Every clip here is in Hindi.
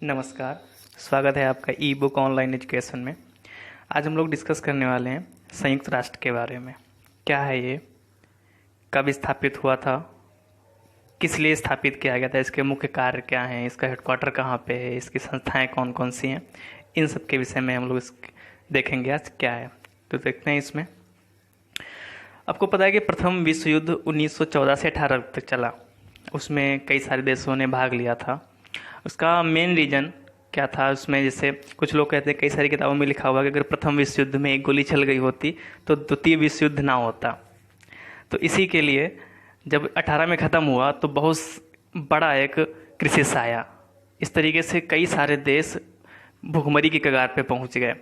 नमस्कार। स्वागत है आपका ई बुक ऑनलाइन एजुकेशन में। आज हम लोग डिस्कस करने वाले हैं संयुक्त राष्ट्र के बारे में। क्या है ये, कब स्थापित हुआ था, किस लिए स्थापित किया गया था, इसके मुख्य कार्य क्या हैं, इसका हेडक्वार्टर कहाँ पे है, इसकी संस्थाएं कौन कौन सी हैं, इन सब के विषय में हम लोग देखेंगे आज क्या है। तो देखते हैं इसमें। आपको पता है कि प्रथम विश्व युद्ध 1914 से 18 तक चला। उसमें कई सारे देशों ने भाग लिया था। उसका मेन रीज़न क्या था उसमें, जैसे कुछ लोग कहते हैं, कई सारी किताबों में लिखा हुआ कि अगर प्रथम विश्व युद्ध में एक गोली चल गई होती तो द्वितीय विश्व युद्ध ना होता। तो इसी के लिए जब 18 में ख़त्म हुआ तो बहुत बड़ा एक क्राइसिस आया। इस तरीके से कई सारे देश भुखमरी की कगार पे पहुंच गए।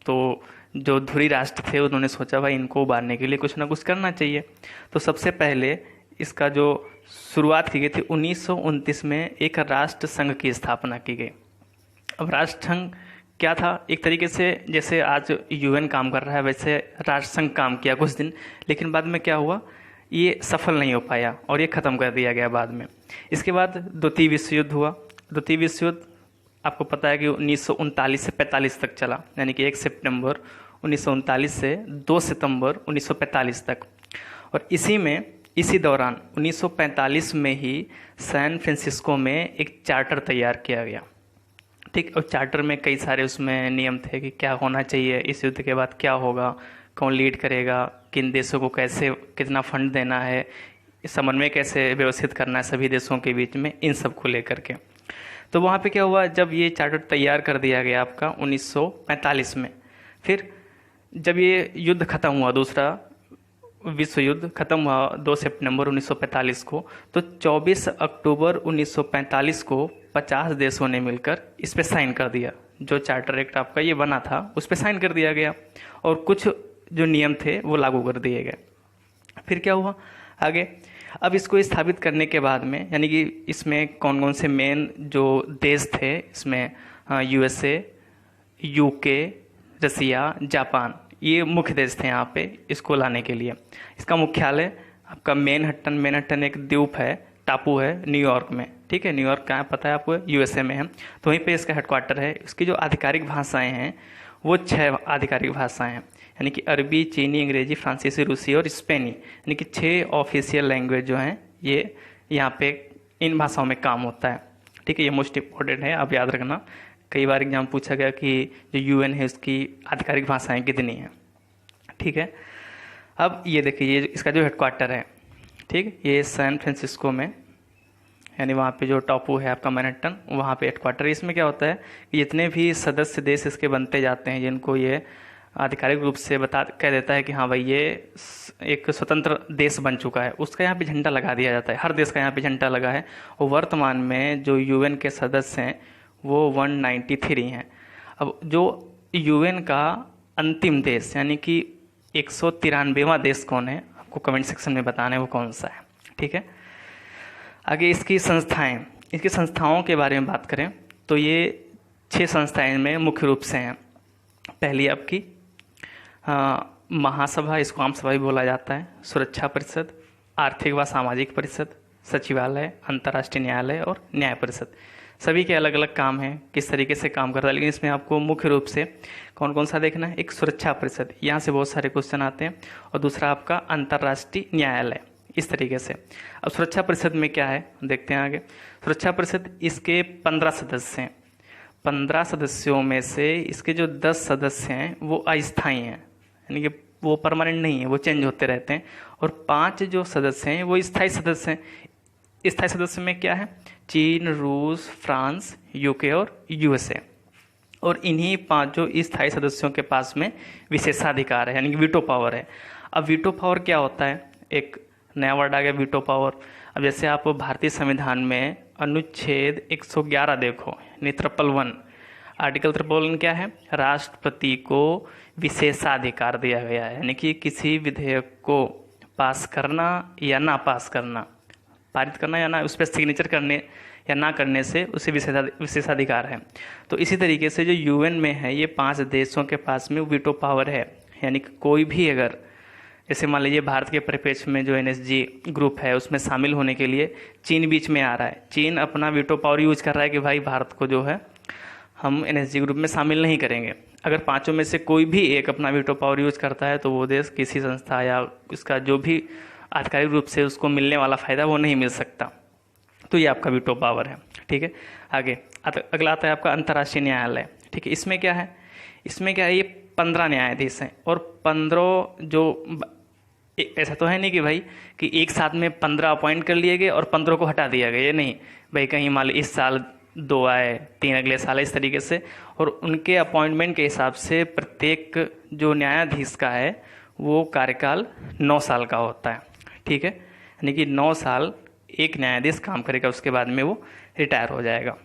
तो जो धुरी राष्ट्र थे उन्होंने सोचा भाई इनको उबारने के लिए कुछ ना कुछ करना चाहिए। तो सबसे पहले इसका जो शुरुआत की गई थी 1929 में एक राष्ट्र संघ की स्थापना की गई। अब राष्ट्र संघ क्या था, एक तरीके से जैसे आज यूएन काम कर रहा है वैसे राष्ट्र संघ काम किया कुछ दिन, लेकिन बाद में क्या हुआ, ये सफल नहीं हो पाया और ये ख़त्म कर दिया गया बाद में। इसके बाद द्वितीय विश्व युद्ध हुआ। द्वितीय विश्व युद्ध आपको पता है कि 1939 से 45 तक चला, यानी कि 1 सितंबर 1939 से 2 सितंबर 1945 तक। और इसी दौरान 1945 में ही सैन फ्रांसिस्को में एक चार्टर तैयार किया गया। ठीक, और चार्टर में कई सारे उसमें नियम थे कि क्या होना चाहिए, इस युद्ध के बाद क्या होगा, कौन लीड करेगा, किन देशों को कैसे कितना फंड देना है, समन्वय कैसे व्यवस्थित करना है सभी देशों के बीच में, इन सब को लेकर के। तो वहाँ पे क्या हुआ, जब ये चार्टर तैयार कर दिया गया आपका 1945 में, फिर जब ये युद्ध खत्म हुआ, दूसरा विश्व युद्ध खत्म हुआ 2 सितंबर 1945 को, तो 24 अक्टूबर 1945 को 50 देशों ने मिलकर इस पे साइन कर दिया। जो चार्टर एक्ट आपका ये बना था उस पे साइन कर दिया गया और कुछ जो नियम थे वो लागू कर दिए गए। फिर क्या हुआ आगे, अब इसको स्थापित करने के बाद में, यानी कि इसमें कौन कौन से मेन जो देश थे, इसमें यूएसए, यूके, रसिया, जापान, ये मुख्य देश थे यहाँ पे इसको लाने के लिए। इसका मुख्यालय आपका मैनहट्टन एक द्वीप है, टापू है न्यूयॉर्क में। ठीक है, न्यूयॉर्क कहाँ पता है आपको, यूएसए में है। तो वहीं पे इसका हेडक्वार्टर है। इसकी जो आधिकारिक भाषाएं हैं वो 6 आधिकारिक भाषाएं हैं, यानी कि अरबी, चीनी, अंग्रेजी, फ्रांसीसी, रूसी और स्पेनी, यानी कि 6 ऑफिशियल लैंग्वेज जो हैं ये यहाँ पे इन भाषाओं में काम होता है। ठीक है, ये मोस्ट इम्पोर्टेंट है, आप याद रखना। कई बार एग्जाम पूछा गया कि जो यूएन है उसकी आधिकारिक भाषाएं कितनी हैं। ठीक है, अब ये देखिए, ये इसका जो हेडक्वार्टर है, ठीक, ये सैन फ्रांसिस्को में, यानी वहाँ पे जो टापू है आपका मैनहट्टन, वहाँ पे हेडक्वार्टर है। इसमें क्या होता है कि जितने भी सदस्य देश इसके बनते जाते हैं, जिनको ये आधिकारिक रूप से कह देता है कि हाँ भाई ये एक स्वतंत्र देश बन चुका है, उसका यहाँ पे झंडा लगा दिया जाता है। हर देश का यहाँ पे झंडा लगा है। और वर्तमान में जो यूएन के सदस्य हैं वो 193 हैं। अब जो यूएन का अंतिम देश, यानी कि 193वां देश कौन है, आपको कमेंट सेक्शन में बताना है वो कौन सा है। ठीक है, आगे इसकी संस्थाओं के बारे में बात करें तो ये 6 संस्थाएं में मुख्य रूप से हैं। पहली आपकी महासभा, इसको आम सभा भी बोला जाता है, सुरक्षा परिषद, आर्थिक व सामाजिक परिषद, सचिवालय, अंतर्राष्ट्रीय न्यायालय और न्याय परिषद। सभी के अलग अलग काम हैं, किस तरीके से काम करता है, लेकिन इसमें आपको मुख्य रूप से कौन कौन सा देखना है। एक सुरक्षा परिषद, यहाँ से बहुत सारे क्वेश्चन आते हैं, और दूसरा आपका अंतर्राष्ट्रीय न्यायालय, इस तरीके से। अब सुरक्षा परिषद में क्या है देखते हैं आगे। सुरक्षा परिषद, इसके 15 सदस्य हैं। 15 सदस्यों में से इसके जो 10 सदस्य हैं वो अस्थायी हैं, यानी कि वो परमानेंट नहीं है, वो चेंज होते रहते हैं। और 5 जो सदस्य हैं वो स्थायी सदस्य हैं। स्थायी सदस्य में क्या है, चीन, रूस, फ्रांस, यूके और यूएसए। और इन्हीं 5 जो स्थायी सदस्यों के पास में विशेषाधिकार है, यानी कि वीटो पावर है। अब वीटो पावर क्या होता है, एक नया वर्ड आ गया, वीटो पावर। अब जैसे आप भारतीय संविधान में अनुच्छेद 111 देखो, यानी 111, आर्टिकल 111 क्या है, राष्ट्रपति को विशेषाधिकार दिया गया है, यानी कि किसी विधेयक को पास करना या ना पास करना, पारित करना या ना, उस पर सिग्नेचर करने या ना करने से उसे विशेषाधिकार है। तो इसी तरीके से जो यूएन में है ये 5 देशों के पास में वीटो पावर है, यानी कि कोई भी अगर, जैसे मान लीजिए भारत के परिप्रेक्ष्य में जो एनएसजी ग्रुप है उसमें शामिल होने के लिए चीन बीच में आ रहा है, चीन अपना वीटो पावर यूज कर रहा है कि भाई भारत को जो है हम एनएसजी ग्रुप में शामिल नहीं करेंगे। अगर पांचों में से कोई भी एक अपना वीटो पावर यूज करता है तो वो देश किसी संस्था या उसका जो भी आधिकारिक रूप से उसको मिलने वाला फायदा वो नहीं मिल सकता। तो ये आपका वीटो पावर है, ठीक है। आगे अगला आता है आपका अंतर्राष्ट्रीय न्यायालय, ठीक है। इसमें क्या है, ये 15 न्यायाधीश हैं और 15 जो ऐसा तो है नहीं कि भाई कि एक साथ में 15 अपॉइंट कर लिए गए और 15 को हटा दिया गया, ये नहीं भाई। कहीं मान लो इस साल 2 आए, 3 अगले साल, इस तरीके से। और उनके अपॉइंटमेंट के हिसाब से प्रत्येक जो न्यायाधीश का है वो कार्यकाल 9 साल का होता है, ठीक है। यानी कि 9 साल एक न्यायाधीश काम करेगा, उसके बाद में वो रिटायर हो जाएगा।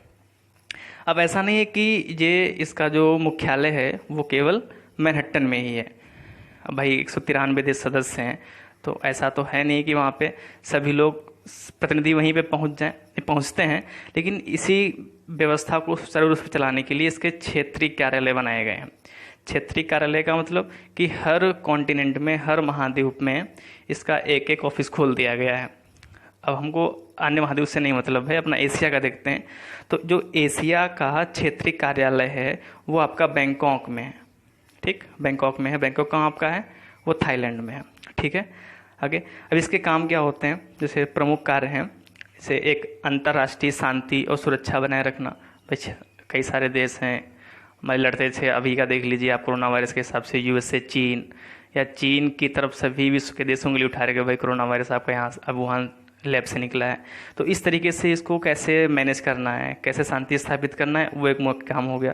अब ऐसा नहीं है कि ये इसका जो मुख्यालय है वो केवल मैनहट्टन में ही है। अब भाई 193 देश सदस्य हैं, तो ऐसा तो है नहीं कि वहाँ पे सभी लोग प्रतिनिधि वहीं पे पहुँचते हैं। लेकिन इसी व्यवस्था को सुचारू रूप से चलाने के लिए इसके क्षेत्रीय कार्यालय बनाए गए हैं। क्षेत्रीय कार्यालय का मतलब कि हर कॉन्टिनेंट में, हर महाद्वीप में इसका एक एक ऑफिस खोल दिया गया है। अब हमको अन्य महाद्वीप से नहीं मतलब है, अपना एशिया का देखते हैं। तो जो एशिया का क्षेत्रीय कार्यालय है वो आपका बैंकॉक में है, ठीक, बैंकॉक में है। बैंकॉक कहाँ आपका है, वो थाईलैंड में है, ठीक है। आगे अब इसके काम क्या होते हैं, जैसे प्रमुख कार्य हैं, जैसे एक अंतर्राष्ट्रीय शांति और सुरक्षा बनाए रखना। भाई कई सारे देश हैं हमारे लड़ते थे, अभी का देख लीजिए आप, कोरोना वायरस के हिसाब से यूएसए, चीन, या चीन की तरफ सभी विश्व के देशों के लिए उठा रहे भाई कोरोना वायरस आपका यहाँ अब वुहान लैब से निकला है। तो इस तरीके से इसको कैसे मैनेज करना है, कैसे शांति स्थापित करना है, वो एक मुख्य काम हो गया।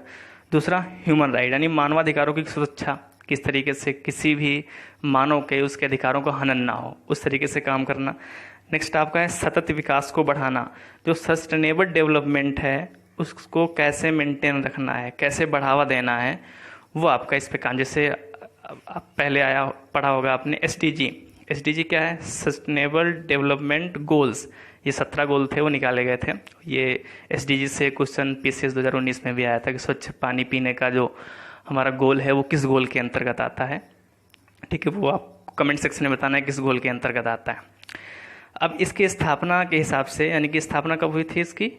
दूसरा ह्यूमन राइट, यानी मानवाधिकारों की सुरक्षा, किस तरीके से किसी भी मानव के उसके अधिकारों का हनन ना हो, उस तरीके से काम करना। नेक्स्ट आपका है सतत विकास को बढ़ाना, जो सस्टेनेबल डेवलपमेंट है उसको कैसे मेंटेन रखना है, कैसे बढ़ावा देना है, वो आपका इस पे काम। जैसे आप पहले पढ़ा होगा आपने एसडीजी क्या है, सस्टेनेबल डेवलपमेंट गोल्स। ये 17 गोल थे, वो निकाले गए थे। ये एसडीजी से क्वेश्चन पीसीएस 2019 में भी आया था कि स्वच्छ पानी पीने का जो हमारा गोल है वो किस गोल के अंतर्गत आता है, ठीक है। वो आप कमेंट सेक्शन में बताना है किस गोल के अंतर्गत आता है। अब इसकी स्थापना के हिसाब से, यानी कि स्थापना कब हुई थी इसकी,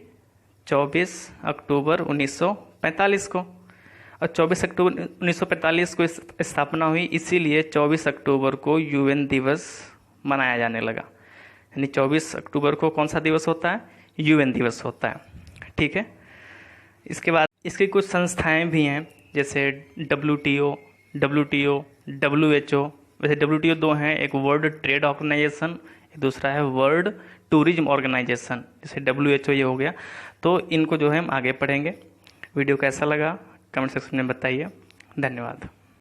24 अक्टूबर 1945 को। और 24 अक्टूबर 1945 को स्थापना हुई, इसीलिए 24 अक्टूबर को यूएन दिवस मनाया जाने लगा। यानी 24 अक्टूबर को कौन सा दिवस होता है, यूएन दिवस होता है, ठीक है। इसके बाद इसकी कुछ संस्थाएं भी हैं, जैसे डब्ल्यूटीओ, डब्ल्यूएचओ। वैसे डब्ल्यूटीओ 2 हैं, एक वर्ल्ड ट्रेड ऑर्गेनाइजेशन, दूसरा है वर्ल्ड टूरिज्म ऑर्गेनाइजेशन। जैसे डब्ल्यूएचओ ये हो गया। तो इनको जो है हम आगे पढ़ेंगे। वीडियो कैसा लगा कमेंट सेक्शन में बताइए। धन्यवाद।